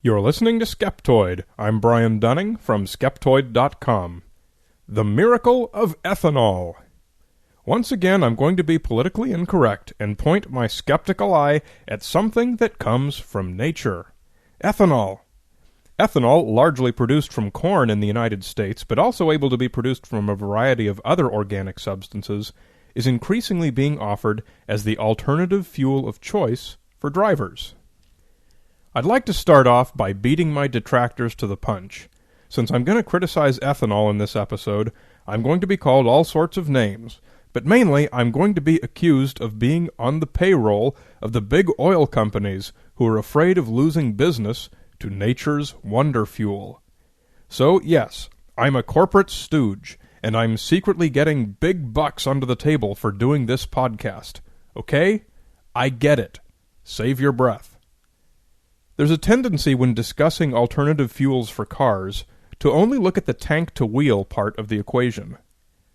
You're listening to Skeptoid. I'm Brian Dunning from Skeptoid.com. The Miracle of Ethanol. Once again, I'm going to be politically incorrect and point my skeptical eye at something that comes from nature. Ethanol. Ethanol, largely produced from corn in the United States, but also able to be produced from a variety of other organic substances, is increasingly being offered as the alternative fuel of choice for drivers. I'd like to start off by beating my detractors to the punch. Since I'm going to criticize ethanol in this episode, I'm going to be called all sorts of names, but mainly I'm going to be accused of being on the payroll of the big oil companies who are afraid of losing business to nature's wonder fuel. So yes, I'm a corporate stooge, and I'm secretly getting big bucks under the table for doing this podcast. Okay? I get it. Save your breath. There's a tendency when discussing alternative fuels for cars to only look at the tank-to-wheel part of the equation.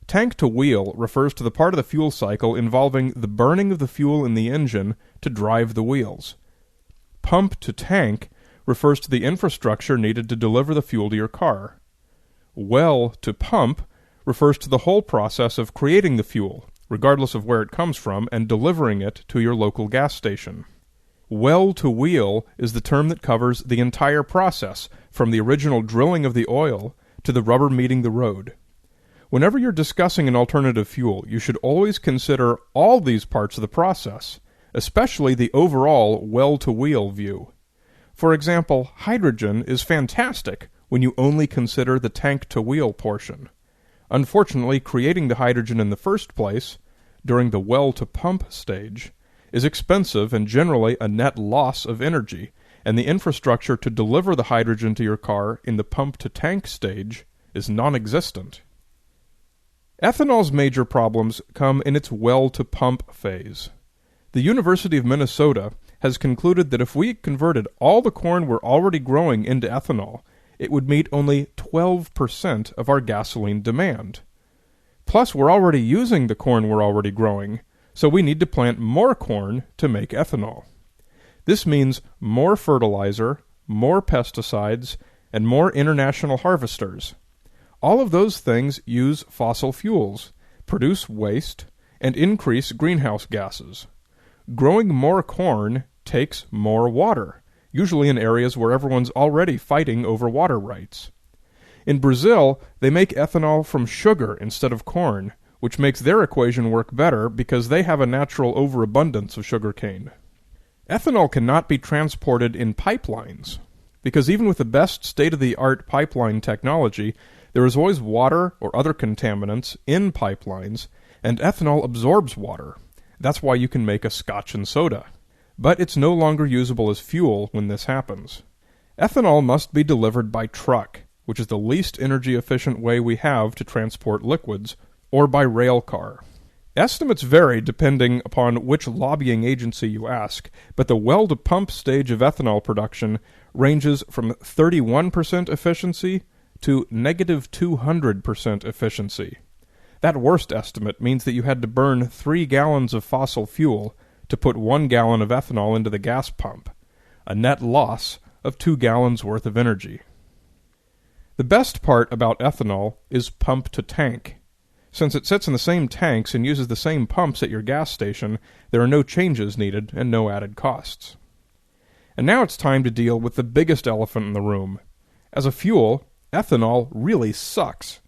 Tank-to-wheel refers to the part of the fuel cycle involving the burning of the fuel in the engine to drive the wheels. Pump-to-tank refers to the infrastructure needed to deliver the fuel to your car. Well-to-pump refers to the whole process of creating the fuel, regardless of where it comes from, and delivering it to your local gas station. Well-to-wheel is the term that covers the entire process, from the original drilling of the oil to the rubber meeting the road. Whenever you're discussing an alternative fuel, you should always consider all these parts of the process, especially the overall well-to-wheel view. For example, hydrogen is fantastic when you only consider the tank-to-wheel portion. Unfortunately, creating the hydrogen in the first place, during the well-to-pump stage, is expensive and generally a net loss of energy, and the infrastructure to deliver the hydrogen to your car in the pump-to-tank stage is non-existent. Ethanol's major problems come in its well-to-pump phase. The University of Minnesota has concluded that if we converted all the corn we're already growing into ethanol, it would meet only 12% of our gasoline demand. Plus, we're already using the corn we're already growing, so we need to plant more corn to make ethanol. This means more fertilizer, more pesticides, and more international harvesters. All of those things use fossil fuels, produce waste, and increase greenhouse gases. Growing more corn takes more water, usually in areas where everyone's already fighting over water rights. In Brazil, they make ethanol from sugar instead of corn, which makes their equation work better because they have a natural overabundance of sugarcane. Ethanol cannot be transported in pipelines, because even with the best state-of-the-art pipeline technology, there is always water or other contaminants in pipelines, and ethanol absorbs water. That's why you can make a scotch and soda. But it's no longer usable as fuel when this happens. Ethanol must be delivered by truck, which is the least energy-efficient way we have to transport liquids, or by rail car. Estimates vary depending upon which lobbying agency you ask, but the well-to-pump stage of ethanol production ranges from 31% efficiency to negative 200% efficiency. That worst estimate means that you had to burn 3 gallons of fossil fuel to put 1 gallon of ethanol into the gas pump, a net loss of 2 gallons worth of energy. The best part about ethanol is pump-to-tank. Since it sits in the same tanks and uses the same pumps at your gas station, there are no changes needed and no added costs. And now it's time to deal with the biggest elephant in the room. As a fuel, ethanol really sucks.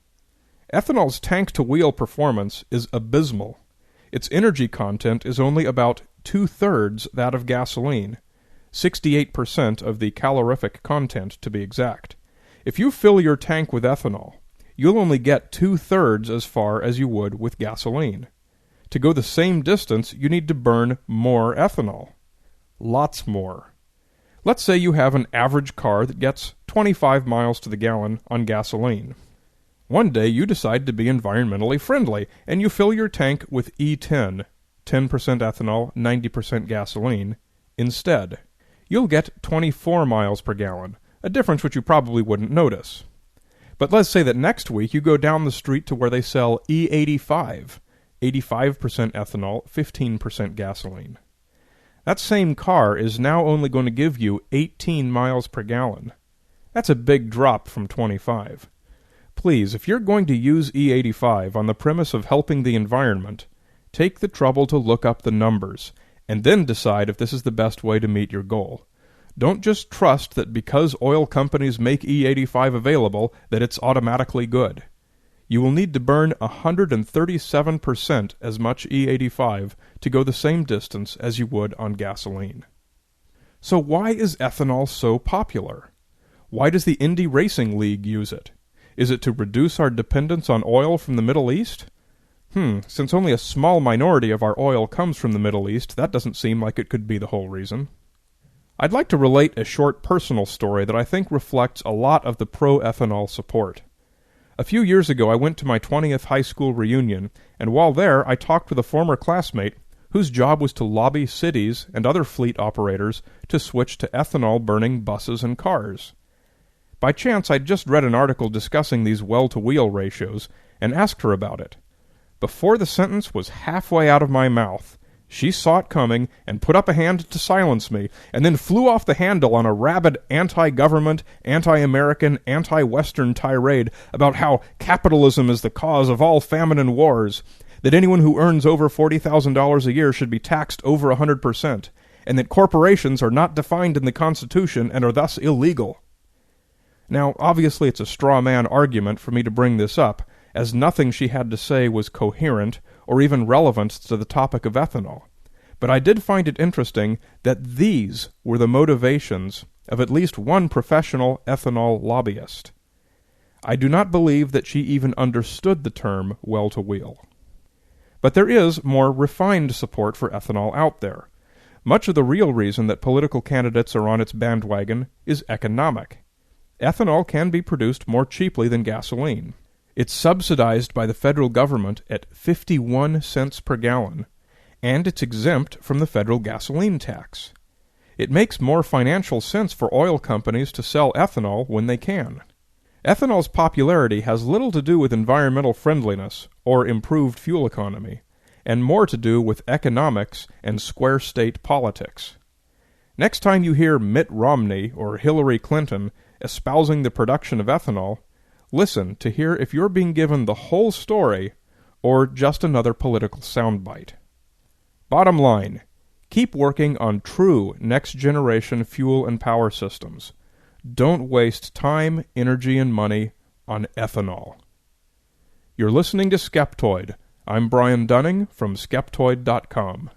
Ethanol's tank-to-wheel performance is abysmal. Its energy content is only about 2/3 that of gasoline, 68% of the calorific content to be exact. If you fill your tank with ethanol, you'll only get 2/3 as far as you would with gasoline. To go the same distance, you need to burn more ethanol. Lots more. Let's say you have an average car that gets 25 miles to the gallon on gasoline. One day you decide to be environmentally friendly, and you fill your tank with E10, 10% ethanol, 90% gasoline, instead. You'll get 24 miles per gallon, a difference which you probably wouldn't notice. But let's say that next week you go down the street to where they sell E85, 85% ethanol, 15% gasoline. That same car is now only going to give you 18 miles per gallon. That's a big drop from 25. Please, if you're going to use E85 on the premise of helping the environment, take the trouble to look up the numbers, and then decide if this is the best way to meet your goal. Don't just trust that because oil companies make E85 available that it's automatically good. You will need to burn 137% as much E85 to go the same distance as you would on gasoline. So why is ethanol so popular? Why does the Indy Racing League use it? Is it to reduce our dependence on oil from the Middle East? Since only a small minority of our oil comes from the Middle East, that doesn't seem like it could be the whole reason. I'd like to relate a short personal story that I think reflects a lot of the pro-ethanol support. A few years ago I went to my 20th high school reunion, and while there I talked with a former classmate whose job was to lobby cities and other fleet operators to switch to ethanol-burning buses and cars. By chance I'd just read an article discussing these well-to-wheel ratios, and asked her about it. Before the sentence was halfway out of my mouth, she saw it coming and put up a hand to silence me, and then flew off the handle on a rabid anti-government, anti-American, anti-Western tirade about how capitalism is the cause of all famine and wars, that anyone who earns over $40,000 a year should be taxed over 100%, and that corporations are not defined in the Constitution and are thus illegal. Now, obviously it's a straw man argument for me to bring this up, as nothing she had to say was coherent or even relevant to the topic of ethanol. But I did find it interesting that these were the motivations of at least one professional ethanol lobbyist. I do not believe that she even understood the term well-to-wheel. But there is more refined support for ethanol out there. Much of the real reason that political candidates are on its bandwagon is economic. Ethanol can be produced more cheaply than gasoline. It's subsidized by the federal government at 51 cents per gallon, and it's exempt from the federal gasoline tax. It makes more financial sense for oil companies to sell ethanol when they can. Ethanol's popularity has little to do with environmental friendliness or improved fuel economy, and more to do with economics and square state politics. Next time you hear Mitt Romney or Hillary Clinton espousing the production of ethanol, listen to hear if you're being given the whole story or just another political soundbite. Bottom line, keep working on true next-generation fuel and power systems. Don't waste time, energy, and money on ethanol. You're listening to Skeptoid. I'm Brian Dunning from Skeptoid.com.